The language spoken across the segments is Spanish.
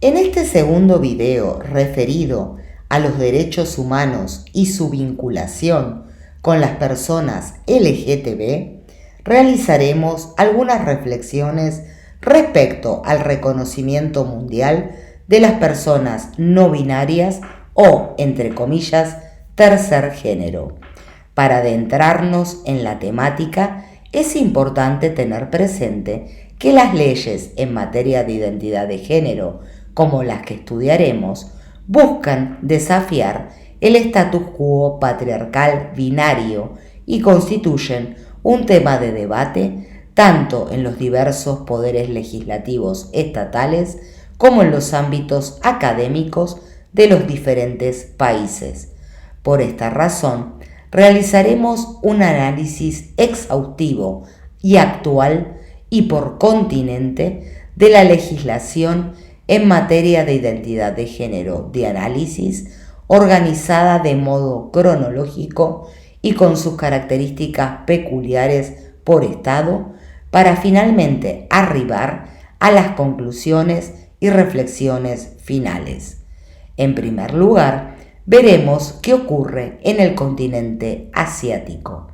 En este segundo video referido a los derechos humanos y su vinculación con las personas LGTB, realizaremos algunas reflexiones respecto al reconocimiento mundial de las personas no binarias o, entre comillas, tercer género. Para adentrarnos en la temática, es importante tener presente que las leyes en materia de identidad de género, como las que estudiaremos, buscan desafiar el status quo patriarcal binario y constituyen un tema de debate tanto en los diversos poderes legislativos estatales como en los ámbitos académicos de los diferentes países. Por esta razón, realizaremos un análisis exhaustivo y actual y por continente de la legislación en materia de identidad de género de análisis, organizada de modo cronológico y con sus características peculiares por estado, para finalmente arribar a las conclusiones y reflexiones finales. En primer lugar, veremos qué ocurre en el continente asiático.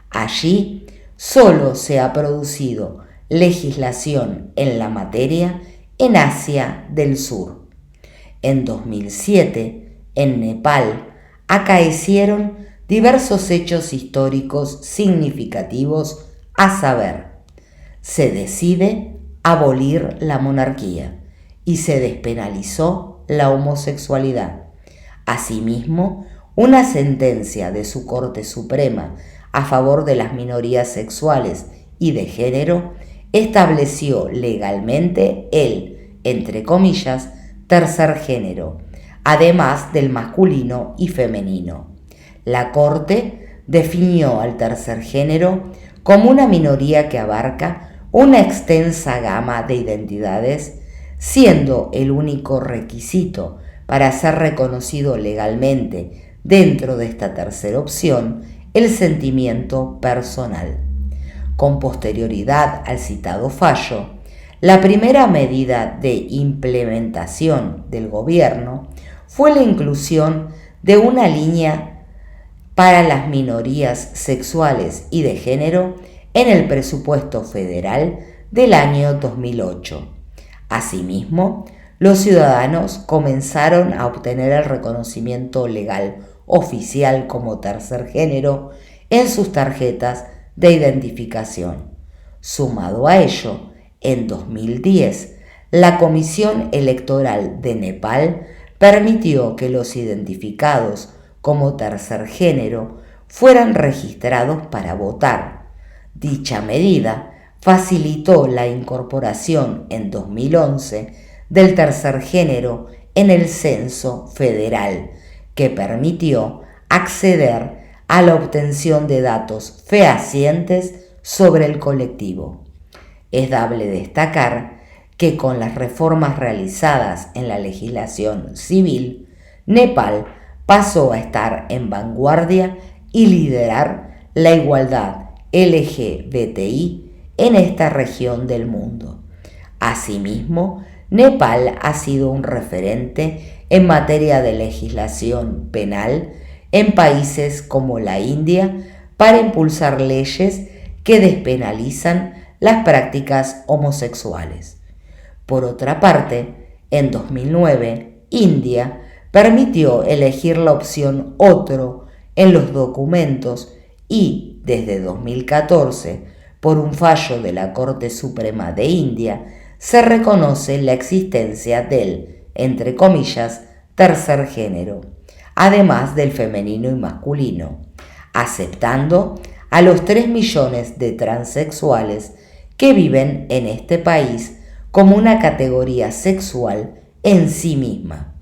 Allí solo se ha producido legislación en la materia en Asia del Sur. En 2007, en Nepal, acaecieron diversos hechos históricos significativos, a saber, se decide abolir la monarquía y se despenalizó la homosexualidad. Asimismo, una sentencia de su Corte Suprema a favor de las minorías sexuales y de género estableció legalmente el, entre comillas, tercer género, además del masculino y femenino. La Corte definió al tercer género como una minoría que abarca una extensa gama de identidades, siendo el único requisito para ser reconocido legalmente dentro de esta tercera opción el sentimiento personal. Con posterioridad al citado fallo, la primera medida de implementación del gobierno fue la inclusión de una línea para las minorías sexuales y de género en el presupuesto federal del año 2008. Asimismo, los ciudadanos comenzaron a obtener el reconocimiento legal oficial como tercer género en sus tarjetas de identificación. Sumado a ello, en 2010, la Comisión Electoral de Nepal permitió que los identificados como tercer género fueran registrados para votar. Dicha medida facilitó la incorporación en 2011 del tercer género en el censo federal, que permitió acceder a la obtención de datos fehacientes sobre el colectivo. Es dable destacar que con las reformas realizadas en la legislación civil, Nepal pasó a estar en vanguardia y liderar la igualdad LGBTI en esta región del mundo. Asimismo, Nepal ha sido un referente en materia de legislación penal en países como la India para impulsar leyes que despenalizan las prácticas homosexuales. Por otra parte, en 2009, India permitió elegir la opción otro en los documentos y, desde 2014, por un fallo de la Corte Suprema de India, se reconoce la existencia del, entre comillas, tercer género, además del femenino y masculino, aceptando a los 3 millones de transexuales que viven en este país como una categoría sexual en sí misma.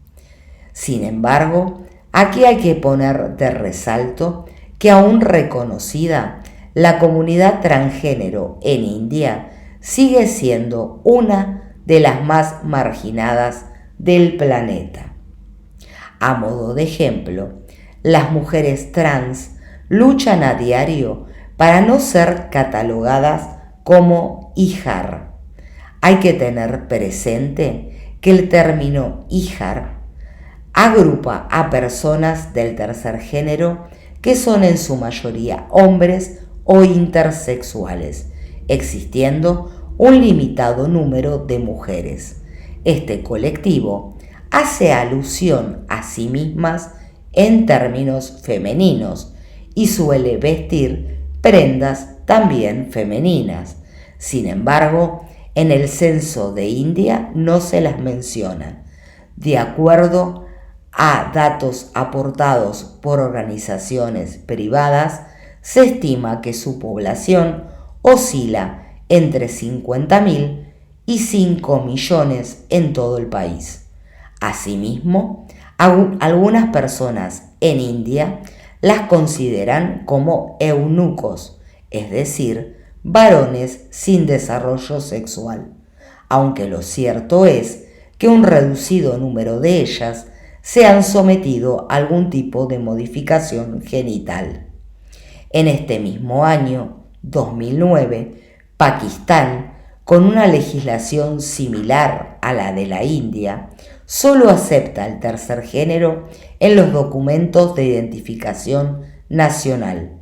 Sin embargo, aquí hay que poner de resalto que aún reconocida, la comunidad transgénero en India sigue siendo una de las más marginadas del planeta. A modo de ejemplo, las mujeres trans luchan a diario para no ser catalogadas como IJAR. Hay que tener presente que el término IJAR agrupa a personas del tercer género que son en su mayoría hombres o intersexuales, existiendo un limitado número de mujeres. Este colectivo hace alusión a sí mismas en términos femeninos y suele vestir prendas también femeninas. Sin embargo, en el censo de India no se las menciona. De acuerdo a datos aportados por organizaciones privadas, se estima que su población oscila entre 50.000 y 5 millones en todo el país. Asimismo, algunas personas en India las consideran como eunucos, es decir, varones sin desarrollo sexual, aunque lo cierto es que un reducido número de ellas se han sometido a algún tipo de modificación genital. En este mismo año, 2009, Pakistán, con una legislación similar a la de la India, solo acepta el tercer género en los documentos de identificación nacional.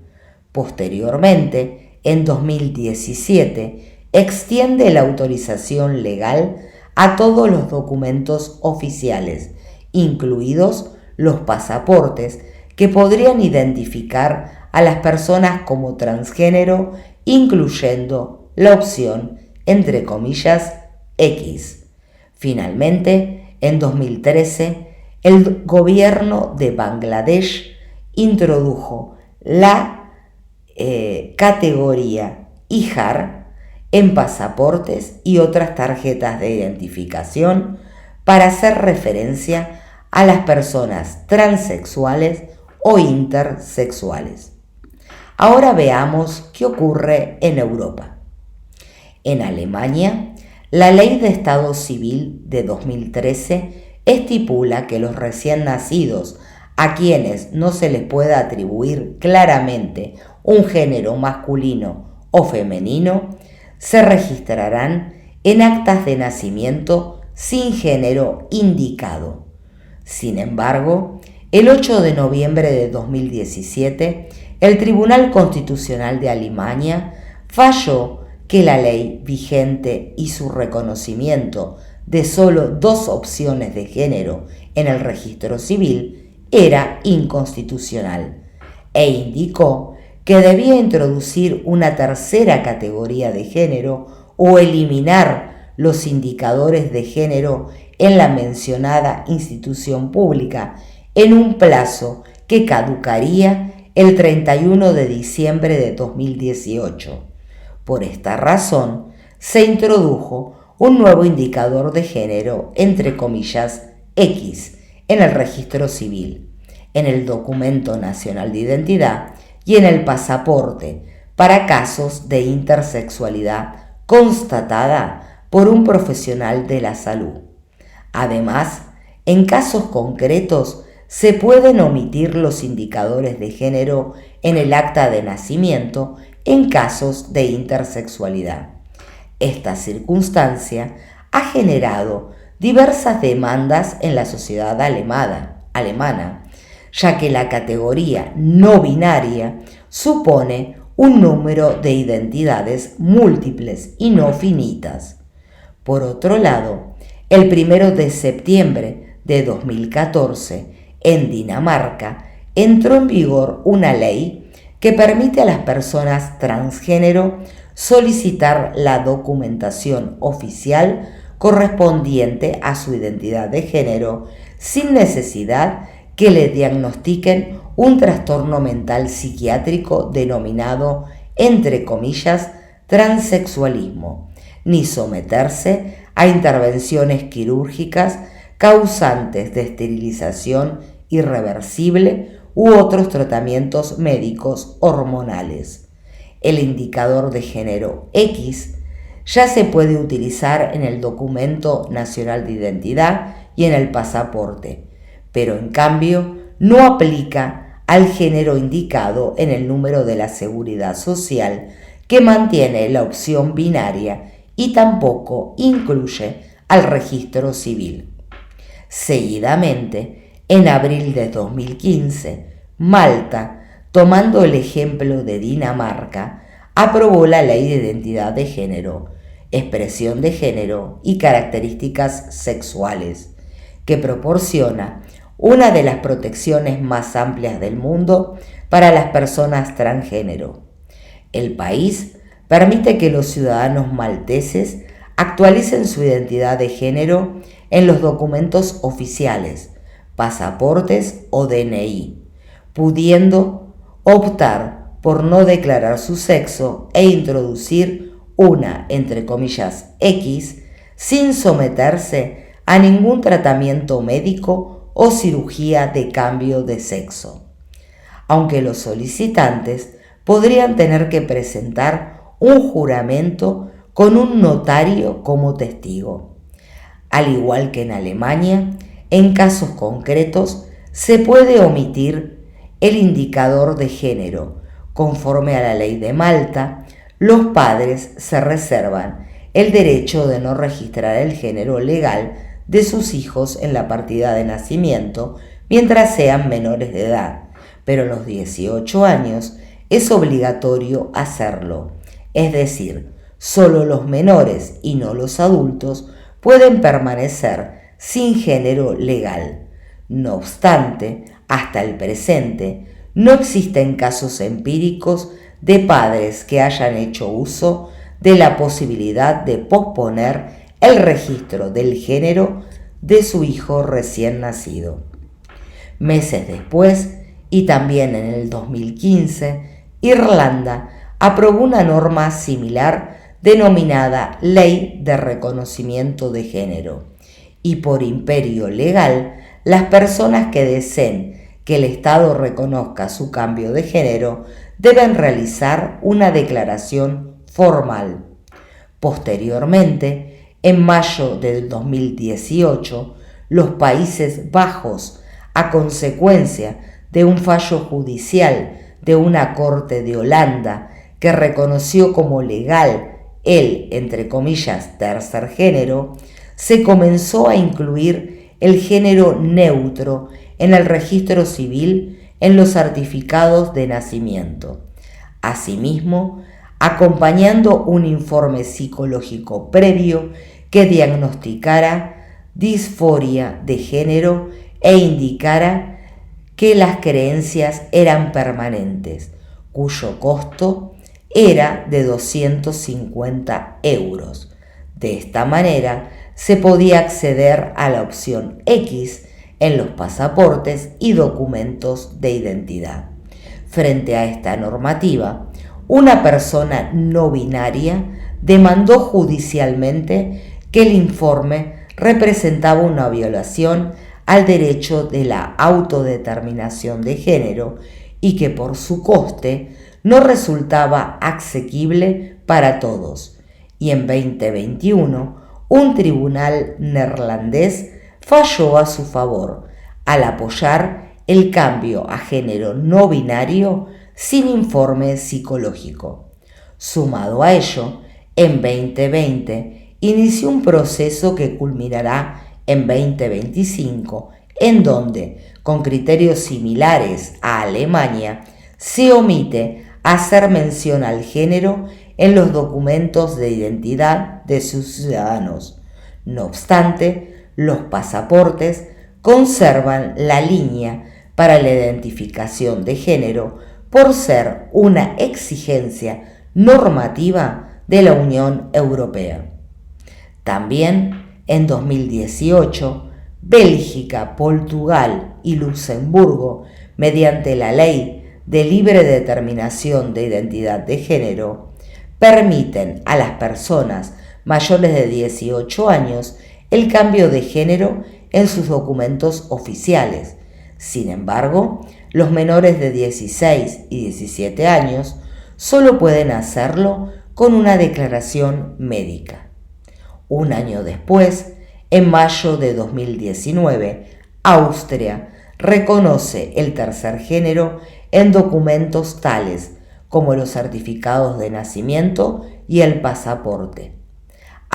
Posteriormente, en 2017, extiende la autorización legal a todos los documentos oficiales, incluidos los pasaportes, que podrían identificar a las personas como transgénero, incluyendo la opción, entre comillas, X. Finalmente, en 2013, el gobierno de Bangladesh introdujo la categoría IJAR en pasaportes y otras tarjetas de identificación para hacer referencia a las personas transexuales o intersexuales. Ahora veamos qué ocurre en Europa. En Alemania, la Ley de Estado Civil de 2013 estipula que los recién nacidos a quienes no se les pueda atribuir claramente un género masculino o femenino se registrarán en actas de nacimiento sin género indicado. Sin embargo, el 8 de noviembre de 2017, el Tribunal Constitucional de Alemania falló que la ley vigente y su reconocimiento de solo 2 opciones de género en el registro civil era inconstitucional e indicó que debía introducir una tercera categoría de género o eliminar los indicadores de género en la mencionada institución pública en un plazo que caducaría el 31 de diciembre de 2018. Por esta razón, se introdujo un nuevo indicador de género, entre comillas, X, en el registro civil, en el documento nacional de identidad y en el pasaporte para casos de intersexualidad constatada por un profesional de la salud. Además, en casos concretos se pueden omitir los indicadores de género en el acta de nacimiento en casos de intersexualidad. Esta circunstancia ha generado diversas demandas en la sociedad alemana, ya que la categoría no binaria supone un número de identidades múltiples y no finitas. Por otro lado, el 1 de septiembre de 2014, en Dinamarca, entró en vigor una ley que permite a las personas transgénero solicitar la documentación oficial correspondiente a su identidad de género sin necesidad que le diagnostiquen un trastorno mental psiquiátrico denominado, entre comillas, transexualismo, ni someterse a intervenciones quirúrgicas causantes de esterilización irreversible u otros tratamientos médicos hormonales. El indicador de género X ya se puede utilizar en el documento nacional de identidad y en el pasaporte, pero en cambio no aplica al género indicado en el número de la Seguridad Social, que mantiene la opción binaria y tampoco incluye al registro civil. Seguidamente, en abril de 2015, Malta, tomando el ejemplo de Dinamarca, aprobó la Ley de Identidad de Género, Expresión de Género y Características Sexuales, que proporciona una de las protecciones más amplias del mundo para las personas transgénero. El país permite que los ciudadanos malteses actualicen su identidad de género en los documentos oficiales, pasaportes o DNI, pudiendo optar por no declarar su sexo e introducir una, entre comillas, X, sin someterse a ningún tratamiento médico o cirugía de cambio de sexo. Aunque los solicitantes podrían tener que presentar un juramento con un notario como testigo. Al igual que en Alemania, en casos concretos se puede omitir el indicador de género. Conforme a la ley de Malta, los padres se reservan el derecho de no registrar el género legal de sus hijos en la partida de nacimiento mientras sean menores de edad, pero a los 18 años es obligatorio hacerlo. Es decir, solo los menores y no los adultos pueden permanecer sin género legal. No obstante, hasta el presente, no existen casos empíricos de padres que hayan hecho uso de la posibilidad de posponer el registro del género de su hijo recién nacido. Meses después, y también en el 2015, Irlanda aprobó una norma similar denominada Ley de Reconocimiento de Género, y por imperio legal, las personas que deseen que el Estado reconozca su cambio de género deben realizar una declaración formal. Posteriormente, en mayo del 2018, los Países Bajos, a consecuencia de un fallo judicial de una corte de Holanda que reconoció como legal el, entre comillas, tercer género, se comenzó a incluir el género neutro en el registro civil en los certificados de nacimiento. Asimismo, acompañando un informe psicológico previo que diagnosticara disforia de género e indicara que las creencias eran permanentes, cuyo costo era de 250 euros. De esta manera se podía acceder a la opción X en los pasaportes y documentos de identidad. Frente a esta normativa, una persona no binaria demandó judicialmente que el informe representaba una violación al derecho de la autodeterminación de género y que por su coste no resultaba asequible para todos. Y en 2021, un tribunal neerlandés falló a su favor al apoyar el cambio a género no binario sin informe psicológico. Sumado a ello, en 2020 inició un proceso que culminará en 2025, en donde, con criterios similares a Alemania, se omite hacer mención al género en los documentos de identidad de sus ciudadanos. No obstante, los pasaportes conservan la línea para la identificación de género por ser una exigencia normativa de la Unión Europea. También en 2018, Bélgica, Portugal y Luxemburgo, mediante la Ley de Libre Determinación de Identidad de Género, permiten a las personas mayores de 18 años el cambio de género en sus documentos oficiales. Sin embargo, los menores de 16 y 17 años solo pueden hacerlo con una declaración médica. Un año después, en mayo de 2019, Austria reconoce el tercer género en documentos tales como los certificados de nacimiento y el pasaporte.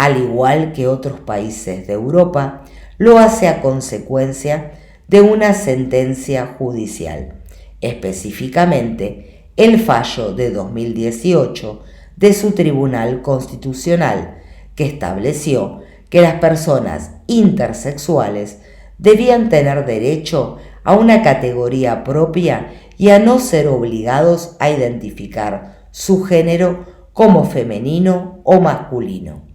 al igual que otros países de Europa, lo hace a consecuencia de una sentencia judicial, específicamente el fallo de 2018 de su Tribunal Constitucional, que estableció que las personas intersexuales debían tener derecho a una categoría propia y a no ser obligados a identificar su género como femenino o masculino.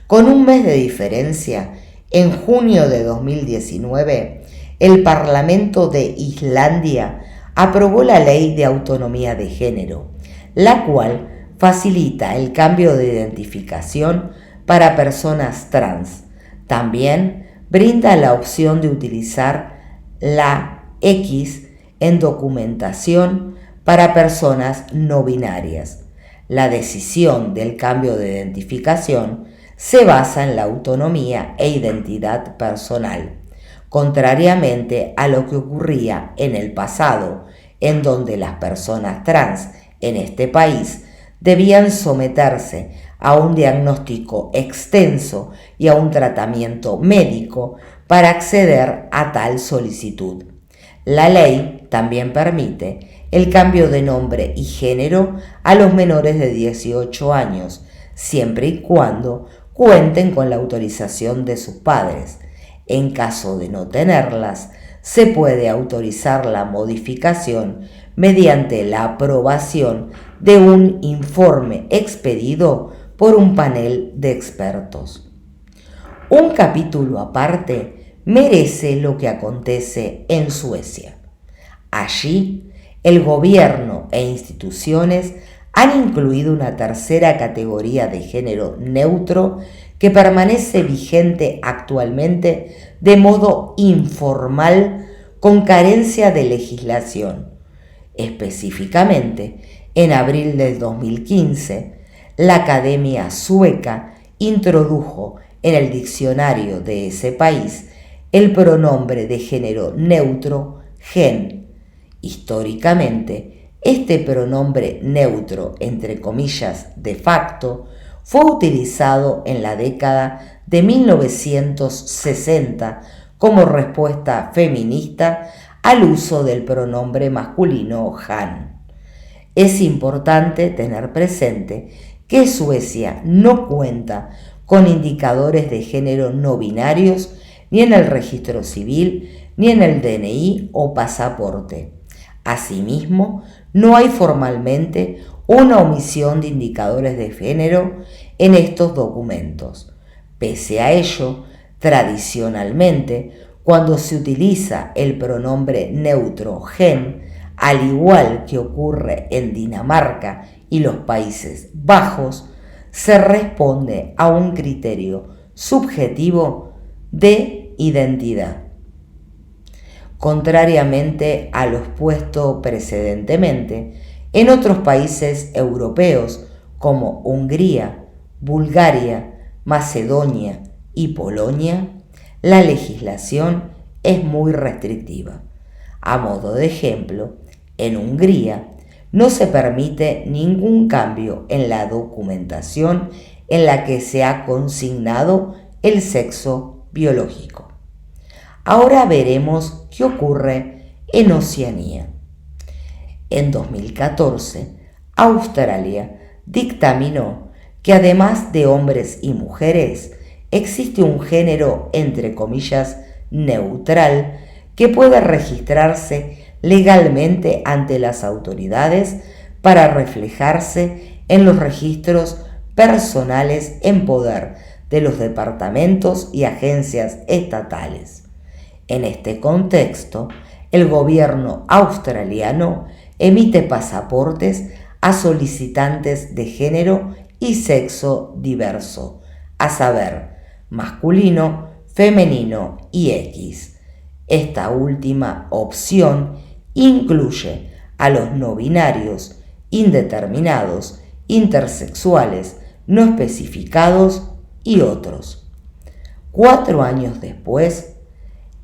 Con un mes de diferencia, en junio de 2019, el Parlamento de Islandia aprobó la Ley de Autonomía de Género, la cual facilita el cambio de identificación para personas trans. También brinda la opción de utilizar la X en documentación para personas no binarias. La decisión del cambio de identificación se basa en la autonomía e identidad personal, contrariamente a lo que ocurría en el pasado, en donde las personas trans en este país debían someterse a un diagnóstico extenso y a un tratamiento médico para acceder a tal solicitud. La ley también permite el cambio de nombre y género a los menores de 18 años, siempre y cuando cuenten con la autorización de sus padres. En caso de no tenerlas, se puede autorizar la modificación mediante la aprobación de un informe expedido por un panel de expertos. Un capítulo aparte merece lo que acontece en Suecia. Allí, el gobierno e instituciones han incluido una tercera categoría de género neutro que permanece vigente actualmente de modo informal con carencia de legislación. Específicamente, en abril del 2015, la Academia Sueca introdujo en el diccionario de ese país el pronombre de género neutro gen. Históricamente, este pronombre neutro, entre comillas, de facto, fue utilizado en la década de 1960 como respuesta feminista al uso del pronombre masculino han. Es importante tener presente que Suecia no cuenta con indicadores de género no binarios ni en el registro civil, ni en el DNI o pasaporte. Asimismo, no hay formalmente una omisión de indicadores de género en estos documentos. Pese a ello, tradicionalmente, cuando se utiliza el pronombre neutro gen, al igual que ocurre en Dinamarca y los Países Bajos, se responde a un criterio subjetivo de identidad. Contrariamente a lo expuesto precedentemente, en otros países europeos como Hungría, Bulgaria, Macedonia y Polonia, la legislación es muy restrictiva. A modo de ejemplo, en Hungría no se permite ningún cambio en la documentación en la que se ha consignado el sexo biológico. Ahora veremos qué ocurre en Oceanía. En 2014, Australia dictaminó que además de hombres y mujeres, existe un género, entre comillas, neutral, que puede registrarse legalmente ante las autoridades para reflejarse en los registros personales en poder de los departamentos y agencias estatales. En este contexto, el gobierno australiano emite pasaportes a solicitantes de género y sexo diverso, a saber, masculino, femenino y X. Esta última opción incluye a los no binarios, indeterminados, intersexuales, no especificados y otros. 4 años después,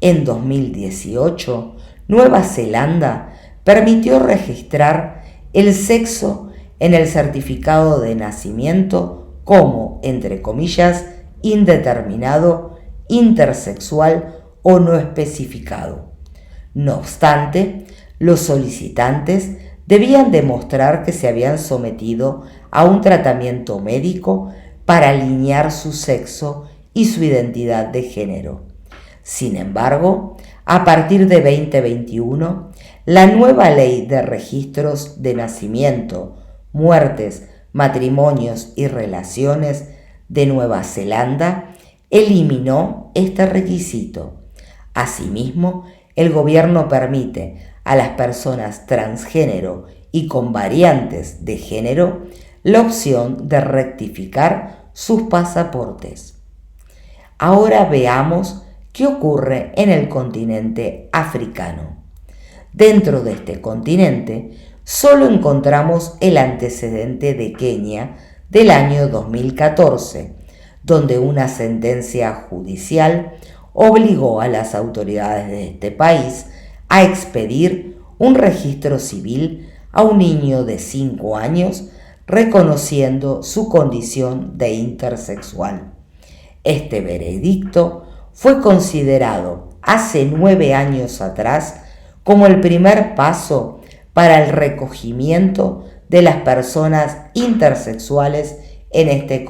en 2018, Nueva Zelanda permitió registrar el sexo en el certificado de nacimiento como, entre comillas, indeterminado, intersexual o no especificado. No obstante, los solicitantes debían demostrar que se habían sometido a un tratamiento médico para alinear su sexo y su identidad de género. Sin embargo, a partir de 2021, la nueva ley de registros de nacimiento, muertes, matrimonios y relaciones de Nueva Zelanda eliminó este requisito. Asimismo, el gobierno permite a las personas transgénero y con variantes de género la opción de rectificar sus pasaportes. Ahora veamos qué ocurre en el continente africano. Dentro de este continente solo encontramos el antecedente de Kenia del año 2014, donde una sentencia judicial obligó a las autoridades de este país a expedir un registro civil a un niño de 5 años reconociendo su condición de intersexual. Este veredicto fue considerado hace 9 años atrás como el primer paso para el recogimiento de las personas intersexuales en este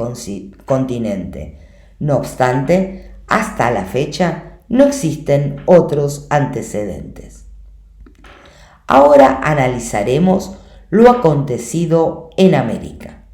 continente. No obstante, hasta la fecha no existen otros antecedentes. Ahora analizaremos lo acontecido en América.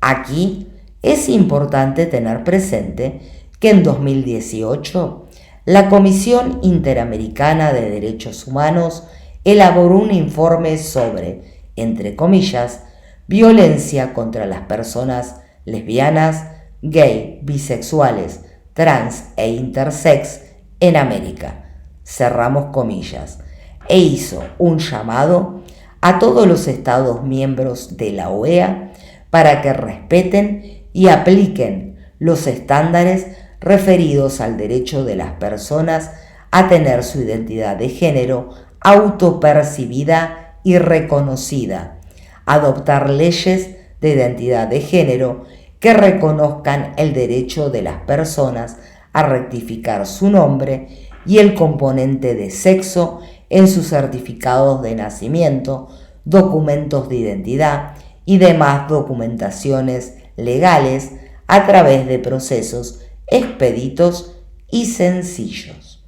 Aquí es importante tener presente que en 2018 la Comisión Interamericana de Derechos Humanos elaboró un informe sobre, entre comillas, violencia contra las personas lesbianas, gay, bisexuales, trans e intersex en América, cerramos comillas, e hizo un llamado a todos los Estados miembros de la OEA para que respeten y apliquen los estándares referidos al derecho de las personas a tener su identidad de género autopercibida y reconocida, adoptar leyes de identidad de género que reconozcan el derecho de las personas a rectificar su nombre y el componente de sexo en sus certificados de nacimiento, documentos de identidad y demás documentaciones legales a través de procesos expeditos y sencillos.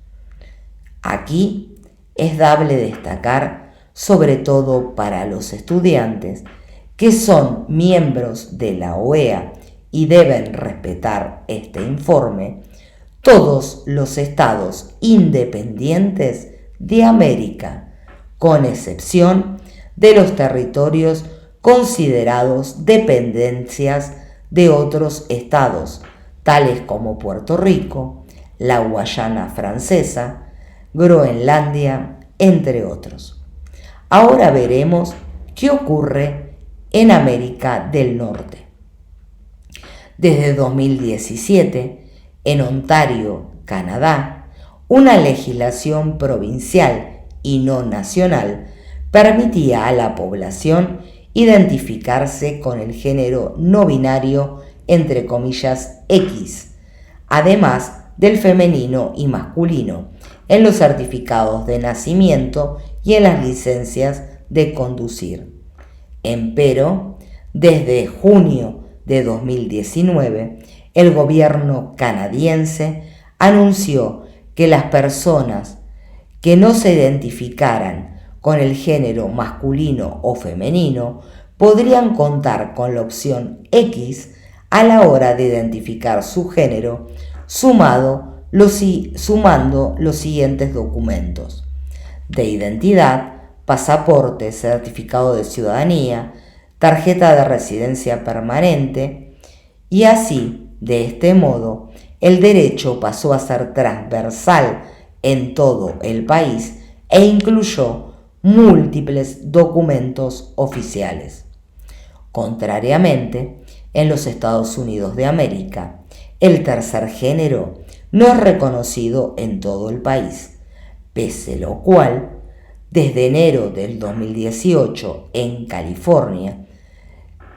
Aquí es dable destacar, sobre todo para los estudiantes, que son miembros de la OEA y deben respetar este informe, todos los estados independientes de América, con excepción de los territorios considerados dependencias de otros estados, tales como Puerto Rico, la Guayana Francesa, Groenlandia, entre otros. Ahora veremos qué ocurre en América del Norte. Desde 2017, en Ontario, Canadá, una legislación provincial y no nacional permitía a la población identificarse con el género no binario, entre comillas, X, además del femenino y masculino, en los certificados de nacimiento y en las licencias de conducir. Empero, desde junio de 2019, el gobierno canadiense anunció que las personas que no se identificaran con el género masculino o femenino podrían contar con la opción X a la hora de identificar su género, sumando los siguientes documentos: de identidad, pasaporte, certificado de ciudadanía, tarjeta de residencia permanente, y así, de este modo, el derecho pasó a ser transversal en todo el país e incluyó múltiples documentos oficiales. Contrariamente, en los Estados Unidos de América, el tercer género no es reconocido en todo el país, pese a lo cual, desde enero del 2018 en California,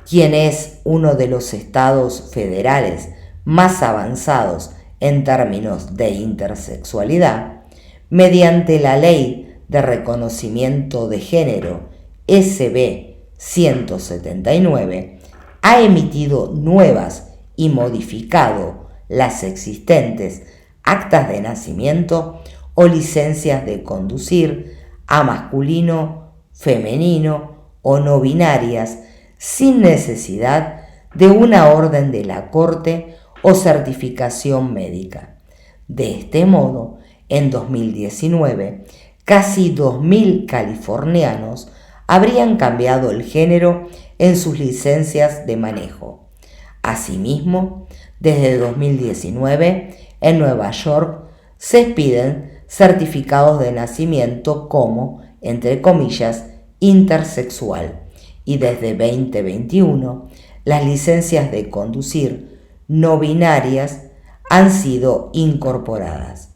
quien es uno de los estados federales más avanzados en términos de intersexualidad, mediante la Ley de Reconocimiento de Género SB 179, ha emitido nuevas y modificado las existentes actas de nacimiento o licencias de conducir a masculino, femenino o no binarias sin necesidad de una orden de la Corte o certificación médica. De este modo, en 2019, casi 2.000 californianos habrían cambiado el género en sus licencias de manejo. Asimismo, desde 2019, en Nueva York se expiden certificados de nacimiento como, entre comillas, intersexual, y desde 2021 las licencias de conducir no binarias han sido incorporadas.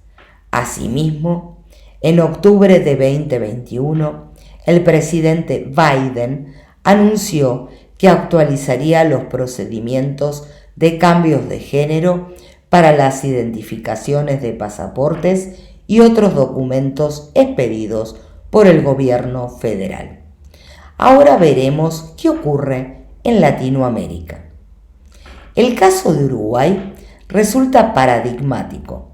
Asimismo, en octubre de 2021, el presidente Biden anunció que actualizaría los procedimientos de cambios de género para las identificaciones de pasaportes y otros documentos expedidos por el gobierno federal. Ahora veremos qué ocurre en Latinoamérica. El caso de Uruguay resulta paradigmático.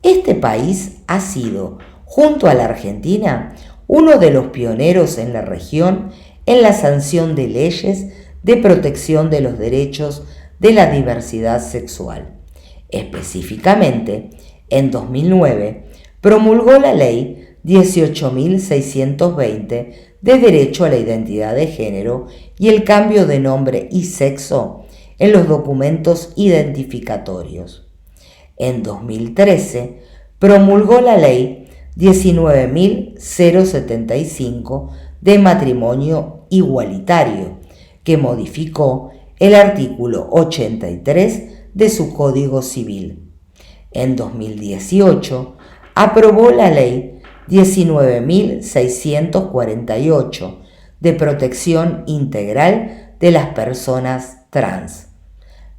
Este país ha sido, junto a la Argentina, uno de los pioneros en la región en la sanción de leyes de protección de los derechos de la diversidad sexual. Específicamente, en 2009, promulgó la Ley 18.620 de Derecho a la Identidad de Género y el cambio de nombre y sexo en los documentos identificatorios. En 2013, promulgó la Ley 19.075 de Matrimonio Igualitario, que modificó el artículo 83 de su Código Civil. En 2018, aprobó la Ley 19.648 de Protección Integral de las Personas Trans.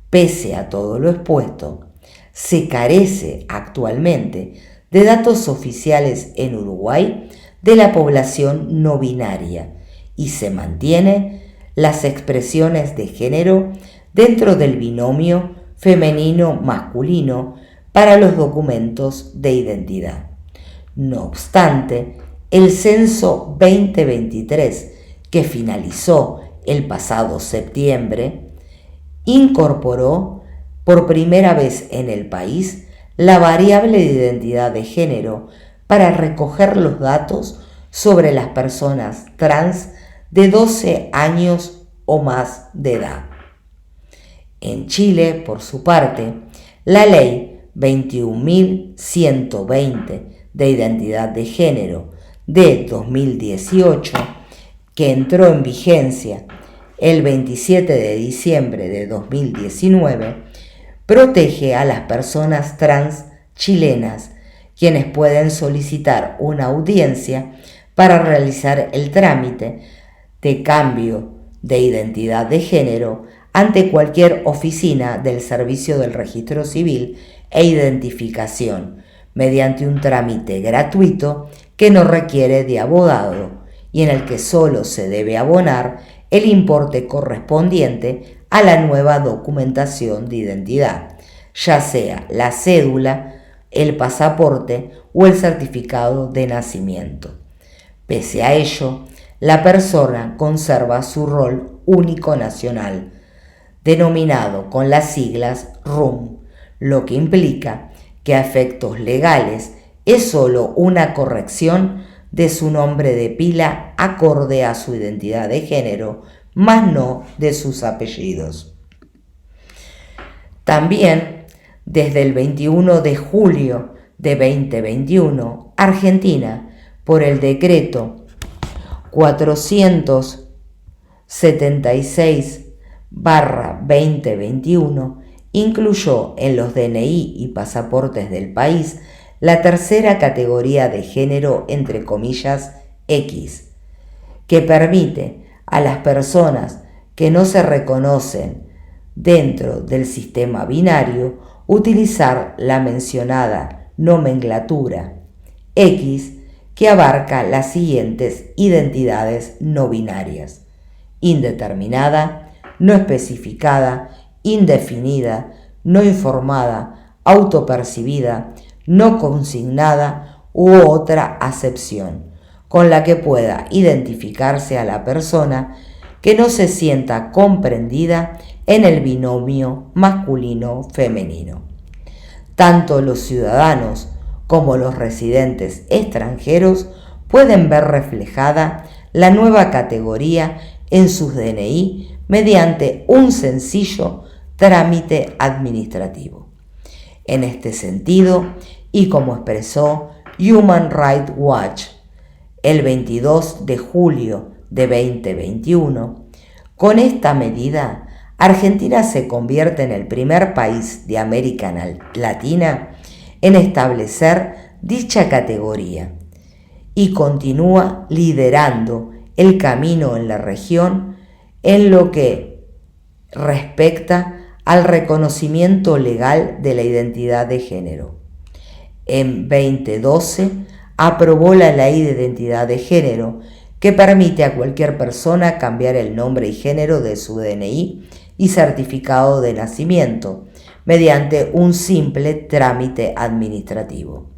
Pese a todo lo expuesto, se carece actualmente de datos oficiales en Uruguay de la población no binaria y se mantiene las expresiones de género dentro del binomio femenino-masculino para los documentos de identidad. No obstante, el censo 2023, que finalizó el pasado septiembre, incorporó por primera vez en el país la variable de identidad de género para recoger los datos sobre las personas trans de 12 años o más de edad. En Chile, por su parte, la Ley 21.120 de Identidad de Género de 2018, que entró en vigencia el 27 de diciembre de 2019, protege a las personas trans chilenas, quienes pueden solicitar una audiencia para realizar el trámite de cambio de identidad de género ante cualquier oficina del Servicio del Registro Civil e Identificación, mediante un trámite gratuito que no requiere de abogado y en el que solo se debe abonar el importe correspondiente a la nueva documentación de identidad, ya sea la cédula, el pasaporte o el certificado de nacimiento. Pese a ello, la persona conserva su rol único nacional, denominado con las siglas RUM, lo que implica que a efectos legales es solo una corrección de su nombre de pila acorde a su identidad de género, más no de sus apellidos. También, desde el 21 de julio de 2021, Argentina, por el decreto 476/2021, incluyó en los DNI y pasaportes del país la tercera categoría de género, entre comillas, X, que permite a las personas que no se reconocen dentro del sistema binario, utilizar la mencionada nomenclatura X, que abarca las siguientes identidades no binarias: indeterminada, no especificada, indefinida, no informada, autopercibida, no consignada u otra acepción, con la que pueda identificarse a la persona que no se sienta comprendida en el binomio masculino-femenino. Tanto los ciudadanos como los residentes extranjeros pueden ver reflejada la nueva categoría en sus DNI mediante un sencillo trámite administrativo. En este sentido, y como expresó Human Rights Watch el 22 de julio de 2021, con esta medida, Argentina se convierte en el primer país de América Latina en establecer dicha categoría y continúa liderando el camino en la región en lo que respecta al reconocimiento legal de la identidad de género. En 2012 aprobó la Ley de Identidad de Género, que permite a cualquier persona cambiar el nombre y género de su DNI y certificado de nacimiento mediante un simple trámite administrativo.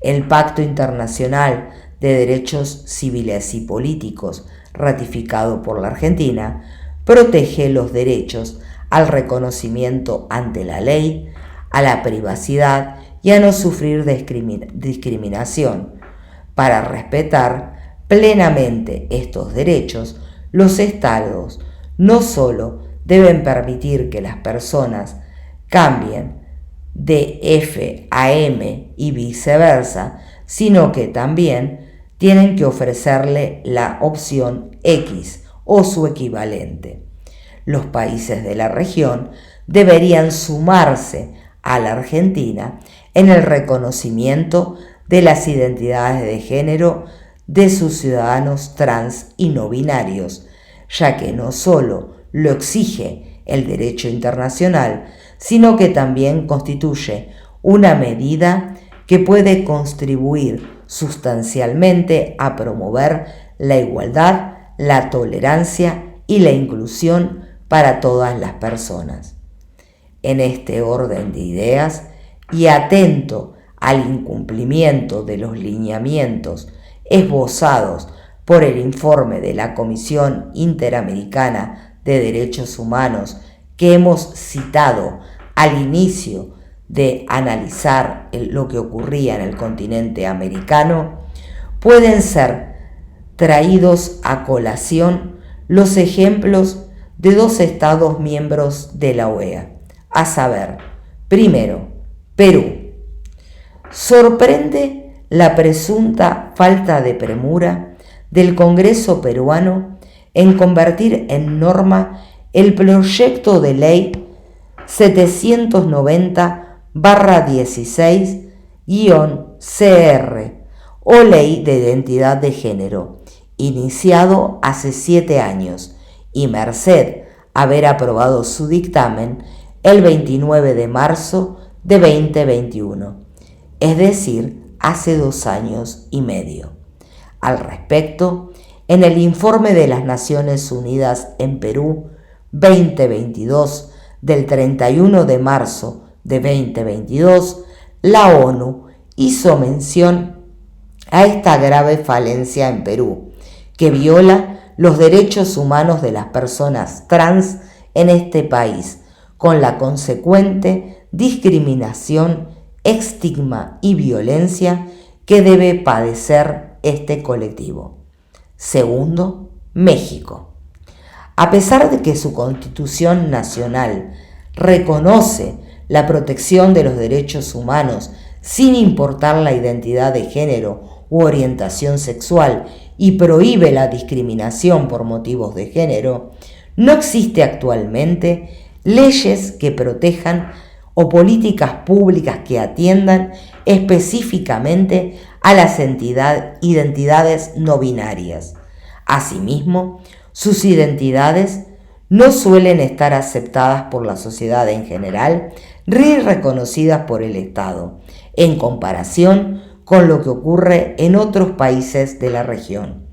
El Pacto Internacional de Derechos Civiles y Políticos, ratificado por la Argentina, protege los derechos al reconocimiento ante la ley, a la privacidad y a no sufrir discriminación. Para respetar plenamente estos derechos, los estados no solo deben permitir que las personas cambien de F a M y viceversa, sino que también tienen que ofrecerle la opción X o su equivalente. Los países de la región deberían sumarse a la Argentina en el reconocimiento de las identidades de género de sus ciudadanos trans y no binarios, ya que no solo lo exige el derecho internacional, sino que también constituye una medida que puede contribuir sustancialmente a promover la igualdad, la tolerancia y la inclusión para todas las personas. En este orden de ideas y atento al incumplimiento de los lineamientos esbozados por el informe de la Comisión Interamericana de Derechos Humanos que hemos citado al inicio de analizar lo que ocurría en el continente americano, pueden ser traídos a colación los ejemplos de dos estados miembros de la OEA, a saber, primero, Perú. Sorprende la presunta falta de premura del Congreso peruano en convertir en norma el proyecto de ley 790-16-CR o Ley de Identidad de Género, iniciado hace 7 años y merced haber aprobado su dictamen el 29 de marzo de 2021, es decir, hace 2 años y medio. Al respecto, en el informe de las Naciones Unidas en Perú 2022 del 31 de marzo de 2022, la ONU hizo mención a esta grave falencia en Perú, que viola los derechos humanos de las personas trans en este país, con la consecuente discriminación, estigma y violencia que debe padecer este colectivo. Segundo, México. A pesar de que su Constitución Nacional reconoce la protección de los derechos humanos sin importar la identidad de género u orientación sexual y prohíbe la discriminación por motivos de género, no existe actualmente leyes que protejan o políticas públicas que atiendan específicamente a las identidades no binarias. Asimismo, sus identidades no suelen estar aceptadas por la sociedad en general ni reconocidas por el Estado, en comparación con lo que ocurre en otros países de la región.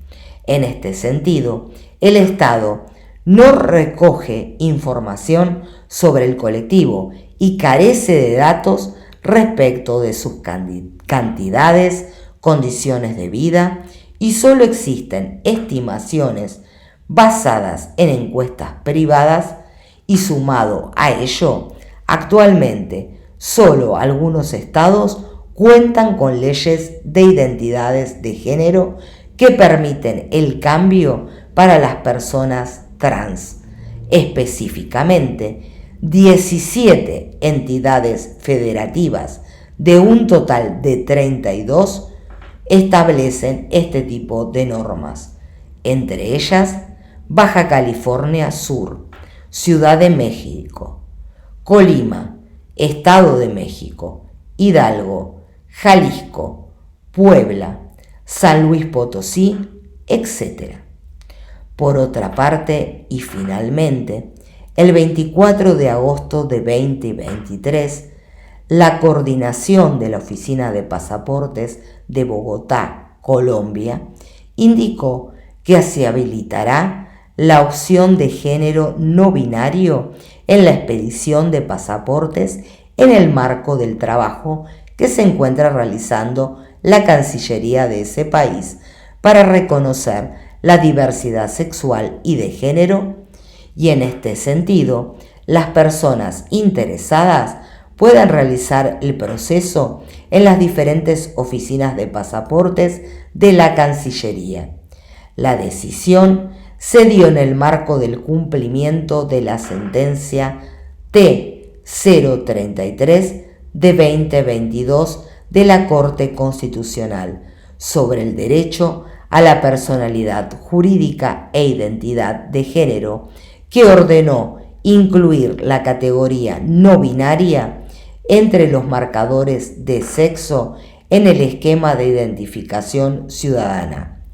En este sentido, el Estado no recoge información sobre el colectivo y carece de datos respecto de sus cantidades, condiciones de vida, y solo existen estimaciones basadas en encuestas privadas, y sumado a ello, actualmente solo algunos estados cuentan con leyes de identidades de género que permiten el cambio para las personas trans. Específicamente, 17 entidades federativas de un total de 32 establecen este tipo de normas, entre ellas Baja California Sur, Ciudad de México, Colima, Estado de México, Hidalgo, Jalisco, Puebla, San Luis Potosí, etc. Por otra parte, y finalmente, el 24 de agosto de 2023, la coordinación de la Oficina de Pasaportes de Bogotá, Colombia, indicó que se habilitará la opción de género no binario en la expedición de pasaportes en el marco del trabajo que se encuentra realizando la Cancillería de ese país para reconocer la diversidad sexual y de género, y en este sentido, las personas interesadas pueden realizar el proceso en las diferentes oficinas de pasaportes de la Cancillería. La decisión se dio en el marco del cumplimiento de la sentencia T-033 de 2022 de la Corte Constitucional sobre el derecho a la personalidad jurídica e identidad de género, que ordenó incluir la categoría no binaria entre los marcadores de sexo en el esquema de identificación ciudadana.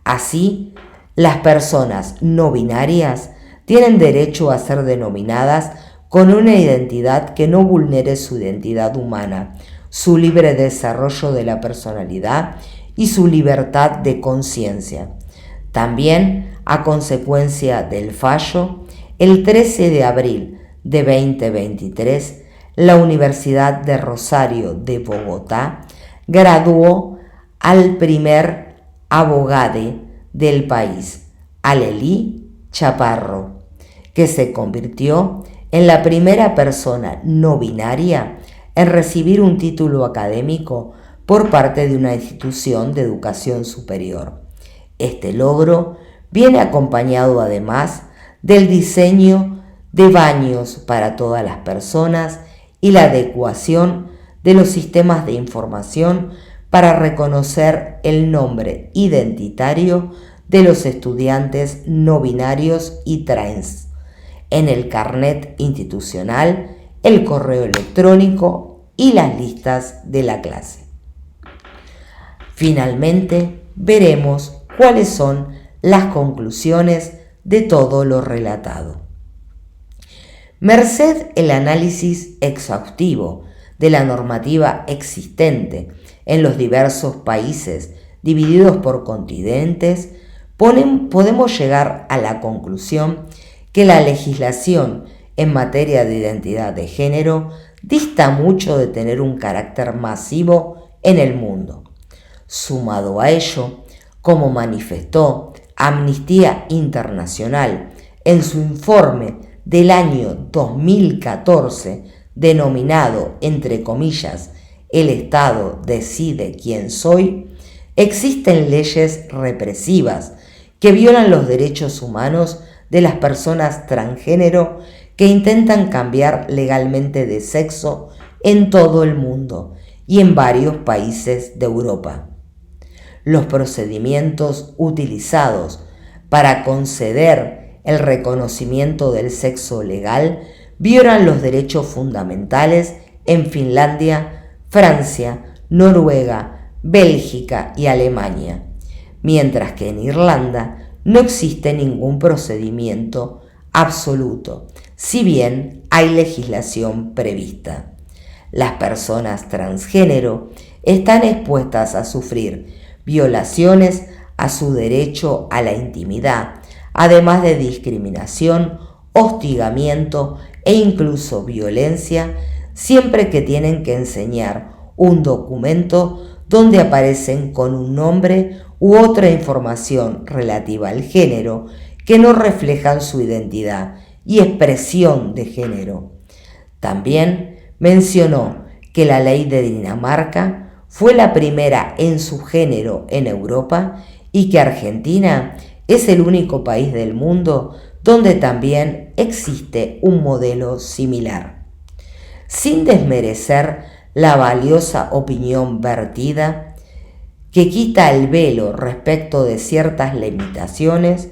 Así, las personas no binarias tienen derecho a ser denominadas con una identidad que no vulnere su identidad humana, su libre desarrollo de la personalidad y su libertad de conciencia. También, a consecuencia del fallo, el 13 de abril de 2023, la Universidad de Rosario de Bogotá graduó al primer abogado del país, Alelí Chaparro, que se convirtió en la primera persona no binaria en recibir un título académico por parte de una institución de educación superior. Este logro viene acompañado además del diseño de baños para todas las personas y la adecuación de los sistemas de información para reconocer el nombre identitario de los estudiantes no binarios y trans en el carnet institucional, el correo electrónico y las listas de la clase. Finalmente, veremos cuáles son las conclusiones de todo lo relatado. Merced el análisis exhaustivo de la normativa existente en los diversos países divididos por continentes, podemos llegar a la conclusión que la legislación en materia de identidad de género dista mucho de tener un carácter masivo en el mundo. Sumado a ello, como manifestó Amnistía Internacional en su informe del año 2014, denominado, entre comillas, El Estado decide quién soy, existen leyes represivas que violan los derechos humanos de las personas transgénero que intentan cambiar legalmente de sexo en todo el mundo y en varios países de Europa. Los procedimientos utilizados para conceder el reconocimiento del sexo legal violan los derechos fundamentales en Finlandia, Francia, Noruega, Bélgica y Alemania, mientras que en Irlanda no existe ningún procedimiento absoluto, si bien hay legislación prevista. Las personas transgénero están expuestas a sufrir violaciones a su derecho a la intimidad, además de discriminación, hostigamiento e incluso violencia, siempre que tienen que enseñar un documento donde aparecen con un nombre u otra información relativa al género que no reflejan su identidad y expresión de género. También mencionó que la ley de Dinamarca fue la primera en su género en Europa y que Argentina es el único país del mundo donde también existe un modelo similar. Sin desmerecer la valiosa opinión vertida, que quita el velo respecto de ciertas limitaciones,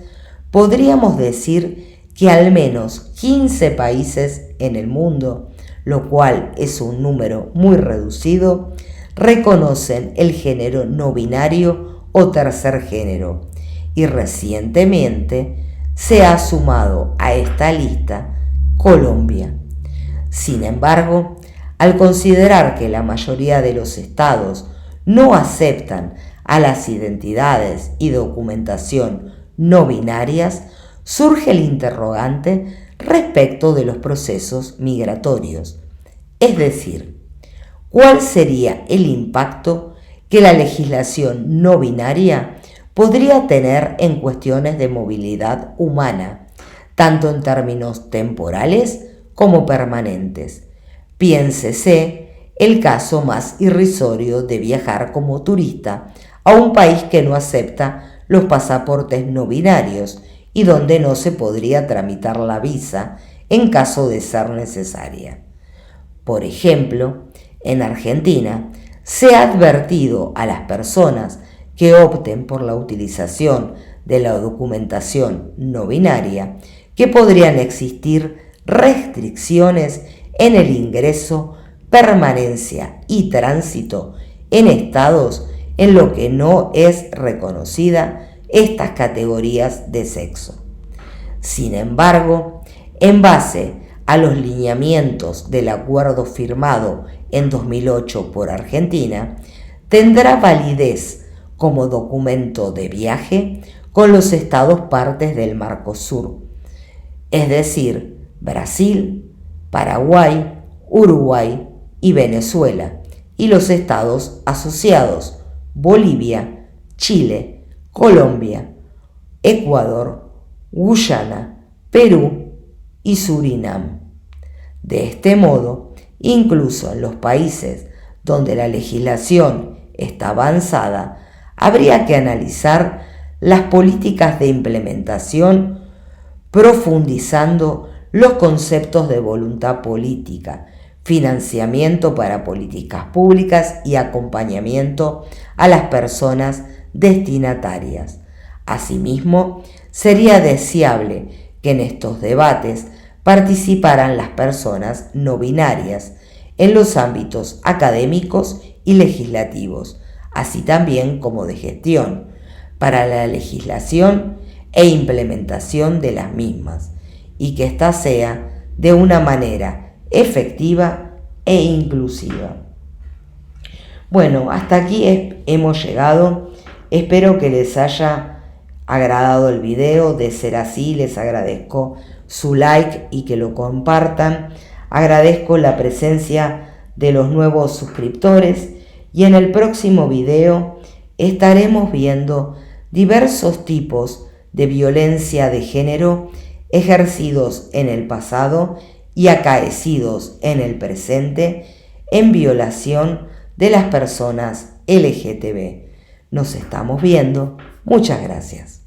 podríamos decir que al menos 15 países en el mundo, lo cual es un número muy reducido, reconocen el género no binario o tercer género, y recientemente se ha sumado a esta lista Colombia. Sin embargo, al considerar que la mayoría de los estados no aceptan a las identidades y documentación no binarias, surge el interrogante respecto de los procesos migratorios. Es decir, ¿cuál sería el impacto que la legislación no binaria podría tener en cuestiones de movilidad humana, tanto en términos temporales como permanentes? Piénsese el caso más irrisorio de viajar como turista a un país que no acepta los pasaportes no binarios y donde no se podría tramitar la visa en caso de ser necesaria. Por ejemplo, en Argentina se ha advertido a las personas que opten por la utilización de la documentación no binaria que podrían existir restricciones en el ingreso, permanencia y tránsito en estados en los que no es reconocida estas categorías de sexo. Sin embargo, en base a los lineamientos del acuerdo firmado en 2008 por Argentina, tendrá validez como documento de viaje con los estados partes del Mercosur, es decir, Brasil, Paraguay, Uruguay y Venezuela, y los estados asociados, Bolivia, Chile, Colombia, Ecuador, Guyana, Perú y Surinam. De este modo, incluso en los países donde la legislación está avanzada, habría que analizar las políticas de implementación profundizando los conceptos de voluntad política, financiamiento para políticas públicas y acompañamiento a las personas destinatarias. Asimismo, sería deseable que en estos debates participaran las personas no binarias en los ámbitos académicos y legislativos, así también como de gestión, para la legislación e implementación de las mismas, y que ésta sea de una manera efectiva e inclusiva. Bueno, hasta aquí hemos llegado. Espero que les haya agradado el video. De ser así, les agradezco su like y que lo compartan. Agradezco la presencia de los nuevos suscriptores y en el próximo video estaremos viendo diversos tipos de violencia de género ejercidos en el pasado y acaecidos en el presente en violación de las personas LGTB. Nos estamos viendo. Muchas gracias.